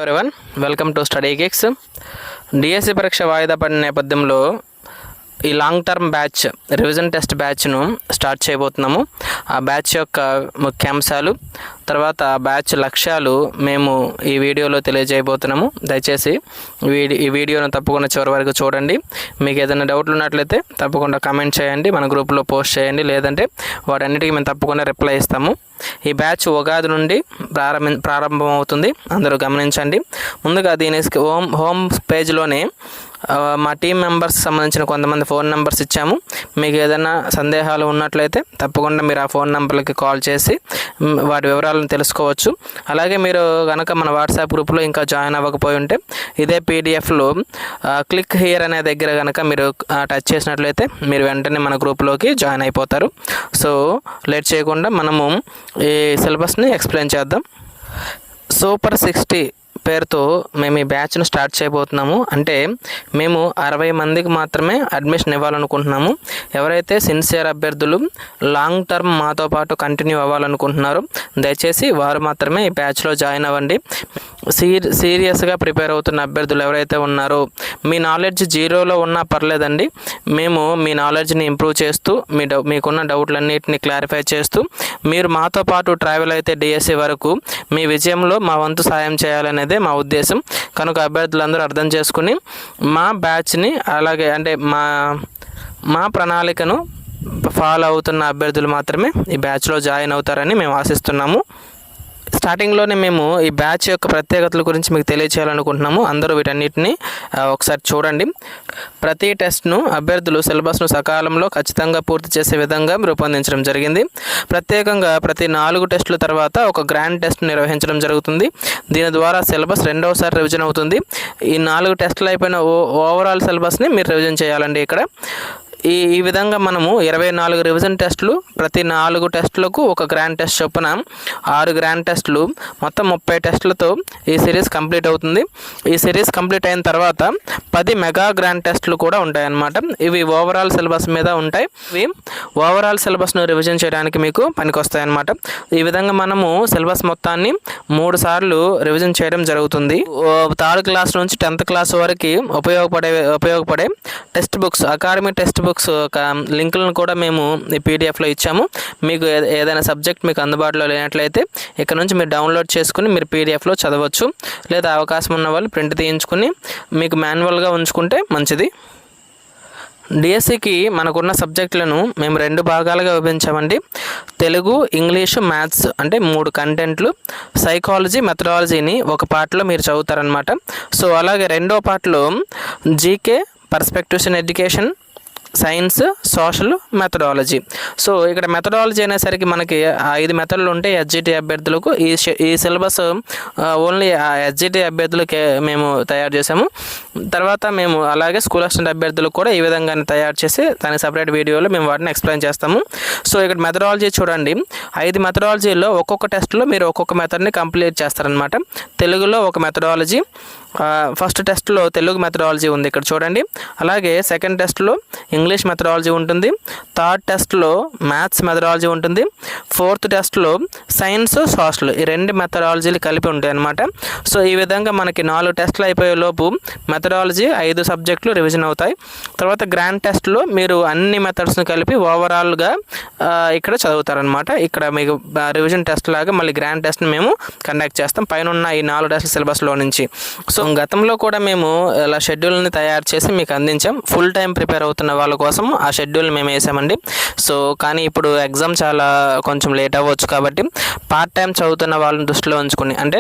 Everyone, welcome to study geeks. DSC పరీక్ష వాయిదా పడిన నేపథ్యంలో ఈ long term batch revision test బ్యాచ్ను స్టార్ట్ చేయబోతున్నాము. ఆ బ్యాచ్ యొక్క ముఖ్యాంశాలు, తర్వాత ఆ బ్యాచ్ లక్ష్యాలు మేము ఈ వీడియోలో తెలియజేయబోతున్నాము. దయచేసి ఈ వీడియోను తప్పకుండా చివరి వరకు చూడండి. మీకు ఏదైనా డౌట్లు ఉన్నట్లయితే తప్పకుండా కామెంట్ చేయండి, మన గ్రూప్లో పోస్ట్ చేయండి, లేదంటే వాటన్నిటికీ మేము తప్పకుండా రిప్లై ఇస్తాము. ఈ బ్యాచ్ ఉగాది నుండి ప్రారంభమవుతుంది, అందరూ గమనించండి. ముందుగా దీని హోమ్ పేజ్లోనే మా టీం మెంబర్స్ సంబంధించిన కొంతమంది ఫోన్ నెంబర్స్ ఇచ్చాము. మీకు ఏదైనా సందేహాలు ఉన్నట్లయితే తప్పకుండా మీరు ఆ ఫోన్ నెంబర్లకి కాల్ చేసి వాటి వివరాలను తెలుసుకోవచ్చు. అలాగే మీరు కనుక మన వాట్సాప్ గ్రూప్లో ఇంకా జాయిన్ అవ్వకపోయి ఉంటే ఇదే పీడిఎఫ్లో క్లిక్ హియర్ అనే దగ్గర కనుక మీరు టచ్ చేసినట్లయితే మీరు వెంటనే మన గ్రూప్లోకి జాయిన్ అయిపోతారు. సో లేట్ చేయకుండా మనము ఈ సిలబస్ని ఎక్స్ప్లెయిన్ చేద్దాం. సూపర్ 60 పేరుతో మేము ఈ బ్యాచ్ను స్టార్ట్ చేయబోతున్నాము. అంటే మేము 60 మందికి మాత్రమే అడ్మిషన్ ఇవ్వాలనుకుంటున్నాము. ఎవరైతే సిన్సియర్ అభ్యర్థులు లాంగ్ టర్మ్ మాతో పాటు కంటిన్యూ అవ్వాలనుకుంటున్నారో దయచేసి వారు మాత్రమే ఈ బ్యాచ్లో జాయిన్ అవ్వండి. సీరియస్గా ప్రిపేర్ అవుతున్న అభ్యర్థులు ఎవరైతే ఉన్నారో, మీ నాలెడ్జ్ జీరోలో ఉన్నా పర్లేదండి, మేము మీ నాలెడ్జ్ని ఇంప్రూవ్ చేస్తూ మీకున్న డౌట్లన్నిటిని క్లారిఫై చేస్తూ మీరు మాతో పాటు ట్రావెల్ అయితే డిఎస్సి వరకు మీ విజయంలో మా వంతు సాయం చేయాలనేదే మా ఉద్దేశం. కనుక అభ్యర్థులందరూ అర్థం చేసుకుని మా బ్యాచ్ని, అలాగే అంటే మా ప్రణాళికను ఫాలో అవుతున్న అభ్యర్థులు మాత్రమే ఈ బ్యాచ్లో జాయిన్ అవుతారని మేము ఆశిస్తున్నాము. స్టార్టింగ్లోనే మేము ఈ బ్యాచ్ యొక్క ప్రత్యేకతల గురించి మీకు తెలియచేయాలనుకుంటున్నాము. అందరూ వీటన్నిటిని ఒకసారి చూడండి. ప్రతి టెస్ట్ను అభ్యర్థులు సిలబస్ను సకాలంలో ఖచ్చితంగా పూర్తి చేసే విధంగా రూపొందించడం జరిగింది. ప్రత్యేకంగా ప్రతి 4 టెస్టుల తర్వాత ఒక గ్రాండ్ టెస్ట్ నిర్వహించడం జరుగుతుంది. దీని ద్వారా సిలబస్ రెండవసారి రివిజన్ అవుతుంది. ఈ 4 టెస్టులు అయిపోయిన ఓవరాల్ సిలబస్ని మీరు రివిజన్ చేయాలండి. ఇక్కడ ఈ విధంగా మనము 24 రివిజన్ టెస్టులు, ప్రతి 4 టెస్టులకు ఒక గ్రాండ్ టెస్ట్ చొప్పున 6 గ్రాండ్ టెస్టులు, మొత్తం 30 టెస్టులతో ఈ సిరీస్ కంప్లీట్ అవుతుంది. ఈ సిరీస్ కంప్లీట్ అయిన తర్వాత 10 మెగా గ్రాండ్ టెస్టులు కూడా ఉంటాయన్నమాట. ఇవి ఓవరాల్ సిలబస్ మీద ఉంటాయి. ఇవి ఓవరాల్ సిలబస్ను రివిజన్ చేయడానికి మీకు పనికొస్తాయి అన్నమాట. ఈ విధంగా మనము సిలబస్ మొత్తాన్ని 3 సార్లు రివిజన్ చేయడం జరుగుతుంది. 3rd క్లాస్ నుంచి 10th క్లాస్ వరకు ఉపయోగపడే text books, academic text books లింకులను కూడా మేము ఈ పీడిఎఫ్లో ఇచ్చాము. మీకు ఏదైనా సబ్జెక్ట్ మీకు అందుబాటులో లేనట్లయితే ఇక్కడ నుంచి మీరు డౌన్లోడ్ చేసుకుని మీరు పీడిఎఫ్లో చదవచ్చు. లేదా అవకాశం ఉన్న వాళ్ళు ప్రింట్ తీయించుకుని మీకు మాన్యువల్గా ఉంచుకుంటే మంచిది. డిఎస్సికి మనకున్న సబ్జెక్టులను మేము 2 భాగాలుగా విభజించామండి. తెలుగు, ఇంగ్లీషు, మ్యాథ్స్ అంటే 3 కంటెంట్లు. సైకాలజీ, మెథడాలజీని ఒక పార్ట్లో మీరు చదువుతారనమాట. సో అలాగే రెండో పార్ట్లో GK, perspectives in education, science, social, methodology. So ఇక్కడ మెథడాలజీ అనేసరికి మనకి 5 మెథడ్లు ఉంటాయి హెచ్జిటి అభ్యర్థులకు. ఈ సిలబస్ ఓన్లీ హెచ్జిటి అభ్యర్థులకే మేము తయారు చేసాము. తర్వాత మేము అలాగే స్కూల్ అసిస్టెంట్ అభ్యర్థులకు కూడా ఈ విధంగానే తయారు చేసి దానికి సపరేట్ వీడియోలో మేము వాటిని ఎక్స్ప్లెయిన్ చేస్తాము. సో ఇక్కడ మెథడాలజీ చూడండి, 5 మెథడాలజీలో ఒక్కొక్క టెస్ట్లో మీరు ఒక్కొక్క మెథడ్ని కంప్లీట్ చేస్తారనమాట. తెలుగులో ఒక మెథడాలజీ, ఫస్ట్ టెస్ట్లో తెలుగు మెథడాలజీ ఉంది ఇక్కడ చూడండి. అలాగే సెకండ్ టెస్ట్లో ఇంగ్లీష్ మెథడాలజీ ఉంటుంది. 3rd టెస్ట్లో మ్యాథ్స్ మెథడాలజీ ఉంటుంది. 4th టెస్ట్లో సైన్స్, సోషల్, ఈ 2 మెథడాలజీలు కలిపి ఉంటాయి అన్నమాట. సో ఈ విధంగా మనకి 4 టెస్టులు అయిపోయే లోపు మెథడాలజీ 5 సబ్జెక్టులు రివిజన్ అవుతాయి. తర్వాత గ్రాండ్ టెస్ట్లో మీరు అన్ని మెథడ్స్ని కలిపి ఓవరాల్గా ఇక్కడ చదువుతారనమాట. ఇక్కడ మీకు రివిజన్ టెస్ట్ లాగా మళ్ళీ గ్రాండ్ టెస్ట్ని మేము కండక్ట్ చేస్తాం పైన ఉన్న ఈ 4 టెస్టుల సిలబస్లో నుంచి. సో గతంలో కూడా మేము ఇలా షెడ్యూల్ని తయారు చేసి మీకు అందించాం. ఫుల్ టైం ప్రిపేర్ అవుతున్న వాళ్ళ కోసం ఆ షెడ్యూల్ మేము వేసామండి. సో కానీ ఇప్పుడు ఎగ్జామ్ చాలా కొంచెం లేట్ అవ్వచ్చు కాబట్టి పార్ట్ టైం చదువుతున్న వాళ్ళని దృష్టిలో ఉంచుకుని, అంటే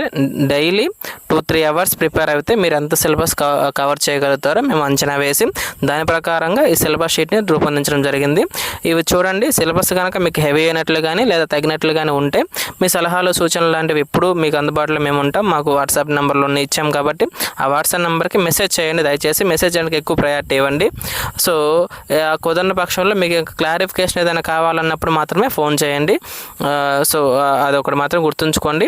డైలీ 2-3 అవర్స్ ప్రిపేర్ అయితే మీరు ఎంత సిలబస్ కవర్ చేయగలుగుతారో మేము అంచనా వేసి దాని ప్రకారంగా ఈ సిలబస్ షీట్ని రూపొందించడం జరిగింది. ఇవి చూడండి, సిలబస్ కనుక మీకు హెవీ అయినట్లు కానీ లేదా తగినట్లు కానీ ఉంటే మీ సలహాలు, సూచనలు లాంటివి ఎప్పుడు మీకు అందుబాటులో మేము ఉంటాం. మాకు వాట్సాప్ నెంబర్లో ఇచ్చాం కాబట్టి ఆ వాట్సాప్ నెంబర్కి మెసేజ్ చేయండి. దయచేసి మెసేజ్ చేయడానికి ఎక్కువ ప్రయారిటీ ఇవ్వండి. సో కుదరని పక్షంలో మీకు క్లారిఫికేషన్ ఏదైనా కావాలన్నప్పుడు మాత్రమే ఫోన్ చేయండి. సో అదొకటి మాత్రం గుర్తుంచుకోండి.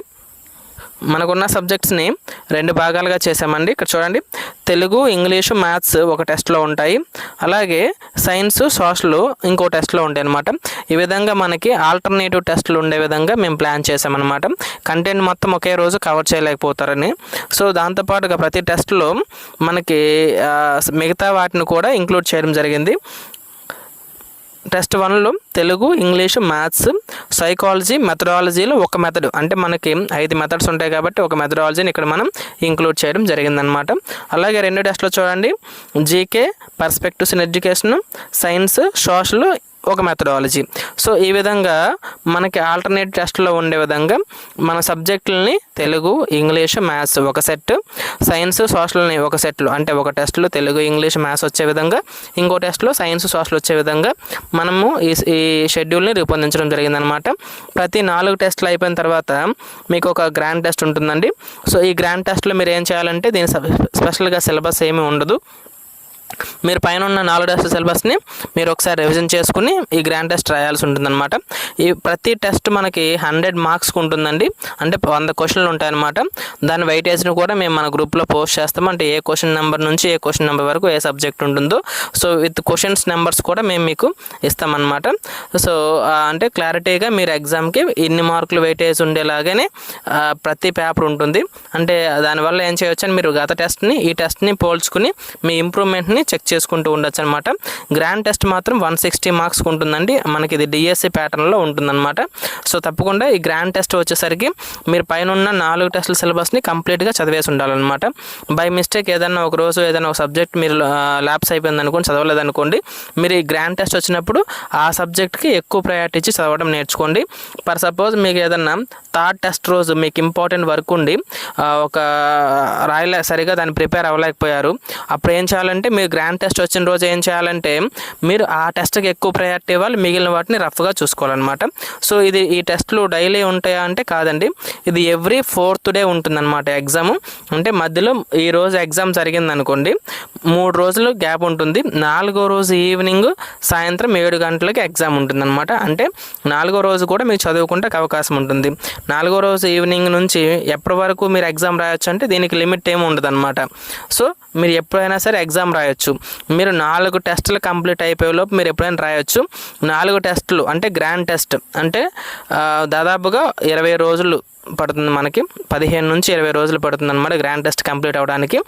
మనకున్న సబ్జెక్ట్స్ని 2 భాగాలుగా చేసామండి. ఇక్కడ చూడండి, తెలుగు, ఇంగ్లీషు, మ్యాథ్స్ ఒక టెస్ట్లో ఉంటాయి, అలాగే సైన్స్, సోషల్ ఇంకో టెస్ట్లో ఉంటాయి అన్నమాట. ఈ విధంగా మనకి ఆల్టర్నేటివ్ టెస్టులు ఉండే విధంగా మేము ప్లాన్ చేసామన్నమాట. కంటెంట్ మొత్తం ఒకే రోజు కవర్ చేయలేకపోతారని. సో దాంతోపాటుగా ప్రతి టెస్ట్లో మనకి మిగతా వాటిని కూడా ఇంక్లూడ్ చేయడం జరిగింది. టెస్ట్ 1లో తెలుగు, ఇంగ్లీషు, మ్యాథ్స్, సైకాలజీ, మెథడాలజీలో ఒక మెథడ్, అంటే మనకి 5 మెథడ్స్ ఉంటాయి కాబట్టి ఒక మెథడాలజీని ఇక్కడ మనం ఇంక్లూడ్ చేయడం జరిగిందనమాట. అలాగే 2 టెస్ట్లో చూడండి, GK, perspectives in education, science, social ఒక మెథడాలజీ. సో ఈ విధంగా మనకి ఆల్టర్నేట్ టెస్ట్లో ఉండే విధంగా మన సబ్జెక్టులని తెలుగు, ఇంగ్లీషు, మ్యాథ్స్ ఒక సెట్, సైన్స్, సోషల్ని ఒక సెట్లు, అంటే ఒక టెస్ట్లో తెలుగు, ఇంగ్లీష్, మ్యాథ్స్ వచ్చే విధంగా, ఇంకో టెస్ట్లో సైన్స్, సోషల్ వచ్చే విధంగా మనము ఈ షెడ్యూల్ని రూపొందించడం జరిగిందనమాట. ప్రతి 4 టెస్టులు అయిపోయిన తర్వాత మీకు ఒక గ్రాండ్ టెస్ట్ ఉంటుందండి. సో ఈ గ్రాండ్ టెస్ట్లో మీరు ఏం చేయాలంటే దీని స్పెషల్గా సిలబస్ ఏమీ ఉండదు. మీరు పైన ఉన్న 4 టెస్ట్ సిలబస్ని మీరు ఒకసారి రివిజన్ చేసుకుని ఈ గ్రాండ్ టెస్ట్ రాయాల్సి ఉంటుందన్నమాట. ఈ ప్రతి టెస్ట్ మనకి 100 మార్క్స్కి ఉంటుందండి, అంటే 100 క్వశ్చన్లు ఉంటాయన్నమాట. దాని వెయిటేజ్ని కూడా మేము మన గ్రూప్లో పోస్ట్ చేస్తాము, అంటే ఏ క్వశ్చన్ నెంబర్ నుంచి ఏ క్వశ్చన్ నెంబర్ వరకు ఏ సబ్జెక్ట్ ఉంటుందో సో విత్ క్వశ్చన్స్ నెంబర్స్ కూడా మేము మీకు ఇస్తామన్నమాట. సో అంటే క్లారిటీగా మీరు ఎగ్జామ్కి ఇన్ని మార్కులు వెయిటేజ్ ఉండేలాగానే ప్రతి పేపర్ ఉంటుంది. అంటే దానివల్ల ఏం చేయవచ్చు అని మీరు గత టెస్ట్ని ఈ టెస్ట్ని పోల్చుకుని మీ ఇంప్రూవ్మెంట్ని చెక్ చేసుకుంటూ ఉండొచ్చు అనమాట. గ్రాండ్ టెస్ట్ మాత్రం 160 మార్క్స్కి ఉంటుందండి, మనకి ఇది డిఎస్సి ప్యాటర్న్లో ఉంటుందన్నమాట. సో తప్పకుండా ఈ గ్రాండ్ టెస్ట్ వచ్చేసరికి మీరు పైన ఉన్న 4 టెస్టుల సిలబస్ని కంప్లీట్గా చదివేసి ఉండాలన్నమాట. బై మిస్టేక్ ఏదైనా ఒక రోజు ఏదైనా ఒక సబ్జెక్ట్ మీరు ల్యాప్స్ అయిపోయింది అనుకోండి, చదవలేదనుకోండి, మీరు ఈ గ్రాండ్ టెస్ట్ వచ్చినప్పుడు ఆ సబ్జెక్ట్కి ఎక్కువ ప్రయారిటీ ఇచ్చి చదవడం నేర్చుకోండి. ఫర్ సపోజ్ మీకు ఏదన్నా థర్డ్ టెస్ట్ రోజు మీకు ఇంపార్టెంట్ వర్క్ ఉండి ఒక సరిగా దాన్ని ప్రిపేర్ అవ్వలేకపోయారు, అప్పుడు ఏం చేయాలంటే మీరు గ్రాండ్ టెస్ట్ వచ్చిన రోజు ఏం చేయాలంటే మీరు ఆ టెస్ట్కి ఎక్కువ ప్రయారిటీ ఇవ్వాలి, మిగిలిన వాటిని రఫ్గా చూసుకోవాలన్నమాట. సో ఈ టెస్ట్లు డైలీ ఉంటాయా అంటే కాదండి, ఇది ఎవ్రీ 4th డే ఉంటుందన్నమాట ఎగ్జామ్. అంటే మధ్యలో ఈ రోజు ఎగ్జామ్ జరిగిందనుకోండి, 3 రోజులు గ్యాప్ ఉంటుంది. 4వ రోజు ఈవినింగ్ సాయంత్రం 7 గంటలకి ఎగ్జామ్ ఉంటుందన్నమాట. అంటే 4వ రోజు కూడా మీకు చదువుకుంటే అవకాశం ఉంటుంది. 4వ రోజు ఈవినింగ్ నుంచి ఎప్పటి వరకు మీరు ఎగ్జామ్ రాయొచ్చు అంటే దీనికి లిమిట్ ఏమి ఉండదు అనమాట. సో మీరు ఎప్పుడైనా సరే ఎగ్జామ్ రాయొచ్చు. మీరు 4 టెస్టులు కంప్లీట్ అయిపోయేలోపు మీరు ఎప్పుడైనా రాయొచ్చు. 4 టెస్టులు అంటే గ్రాండ్ టెస్ట్ అంటే దాదాపుగా 20 రోజులు పడుతుంది, మనకి 15 నుంచి 20 రోజులు పడుతుంది అనమాట గ్రాండ్ టెస్ట్ కంప్లీట్ అవ్వడానికి.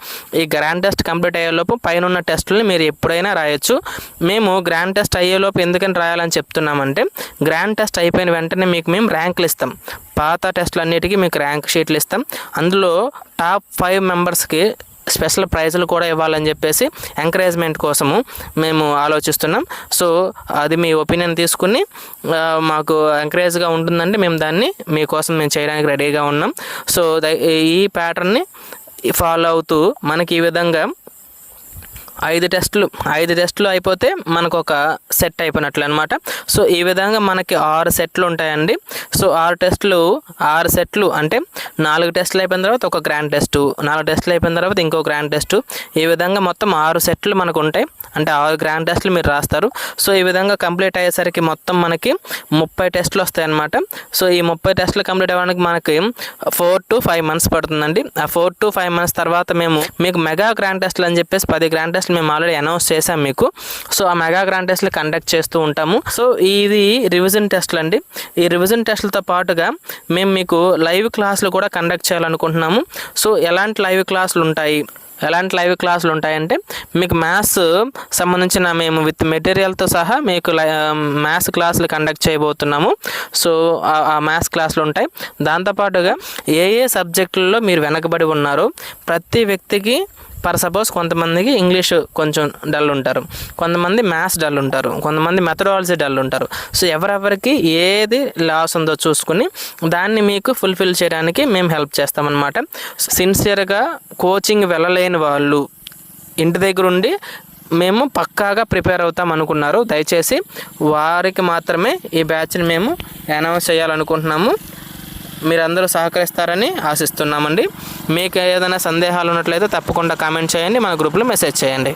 ఈ గ్రాండ్ టెస్ట్ కంప్లీట్ అయ్యేలోపు పైన ఉన్న టెస్టులని మీరు ఎప్పుడైనా రాయొచ్చు. మేము గ్రాండ్ టెస్ట్ అయ్యేలోపు ఎందుకని రాయాలని చెప్తున్నామంటే, గ్రాండ్ టెస్ట్ అయిపోయిన వెంటనే మీకు మేము ర్యాంకులు ఇస్తాం. పాత టెస్టులు అన్నిటికీ మీకు ర్యాంక్ షీట్లు ఇస్తాం. అందులో టాప్ 5 మెంబర్స్కి స్పెషల్ ప్రైజులు కూడా ఇవ్వాలని చెప్పేసి ఎంకరేజ్మెంట్ కోసము మేము ఆలోచిస్తున్నాం. సో అది మీ ఒపీనియన్ తీసుకుని మాకు ఎంకరేజ్గా ఉంటుందంటే మేము దాన్ని మీకోసం మేము చేయడానికి రెడీగా ఉన్నాం. సో ఈ ప్యాటర్న్ని ఫాలో అవుతూ మనకి ఈ విధంగా 5 టెస్టులు అయిపోతే మనకు ఒక సెట్ అయిపోయినట్లు అనమాట. సో ఈ విధంగా మనకి 6 సెట్లు ఉంటాయండి. సో 6 సెట్లు అంటే 4 టెస్టులు అయిపోయిన తర్వాత ఒక గ్రాండ్ టెస్ట్, 4 టెస్టులు అయిపోయిన తర్వాత ఇంకో గ్రాండ్ టెస్ట్, ఈ విధంగా మొత్తం 6 సెట్లు మనకు ఉంటాయి. అంటే 6 గ్రాండ్ టెస్టులు మీరు రాస్తారు. సో ఈ విధంగా కంప్లీట్ అయ్యేసరికి మొత్తం మనకి 30 టెస్టులు వస్తాయి అన్నమాట. సో ఈ 30 టెస్టులు కంప్లీట్ అవ్వడానికి మనకి 4 to 5 months పడుతుందండి. ఆ 4 to 5 months తర్వాత మీకు మెగా గ్రాండ్ టెస్టులు అని చెప్పేసి 10 గ్రాండ్ టెస్టులు మేము ఆల్రెడీ అనౌన్స్ చేసాం మీకు. సో ఆ మెగా గ్రాండ్ టెస్టులు కండక్ట్ చేస్తూ ఉంటాము. సో ఇది రివిజన్ టెస్టులు అండి. ఈ రివిజన్ టెస్టులతో పాటుగా మేము మీకు లైవ్ క్లాసులు కూడా కండక్ట్ చేయాలనుకుంటున్నాము. సో ఎలాంటి లైవ్ క్లాసులు ఉంటాయంటే మీకు మ్యాథ్స్ సంబంధించిన మేము విత్ మెటీరియల్తో సహా మీకు మ్యాథ్స్ క్లాసులు కండక్ట్ చేయబోతున్నాము. సో ఆ మ్యాథ్స్ క్లాసులు ఉంటాయి. దాంతోపాటుగా ఏ సబ్జెక్టుల్లో మీరు వెనకబడి ఉన్నారో ప్రతి వ్యక్తికి, ఫర్ సపోజ్ కొంతమందికి ఇంగ్లీష్ కొంచెం డల్ ఉంటారు, కొంతమంది మ్యాథ్స్ డల్ ఉంటారు, కొంతమంది మెథడాలజీ డల్ ఉంటారు. సో ఎవరెవరికి ఏది లాస్ ఉందో చూసుకుని దాన్ని మీకు ఫుల్ఫిల్ చేయడానికి మేము హెల్ప్ చేస్తామన్నమాట. సిన్సియర్గా కోచింగ్ వెళ్ళలేని వాళ్ళు ఇంటి దగ్గర ఉండి మేము పక్కాగా ప్రిపేర్ అవుతాం అనుకున్నారు, దయచేసి వారికి మాత్రమే ఈ బ్యాచ్ని మేము అనౌన్స్ చేయాలనుకుంటున్నాము. మీరందరూ సహకరిస్తారని ఆశిస్తున్నామండి. మీకు ఏదైనా సందేహాలు ఉన్నట్లయితే తప్పకుండా కామెంట్ చేయండి, మన గ్రూప్లో మెసేజ్ చేయండి.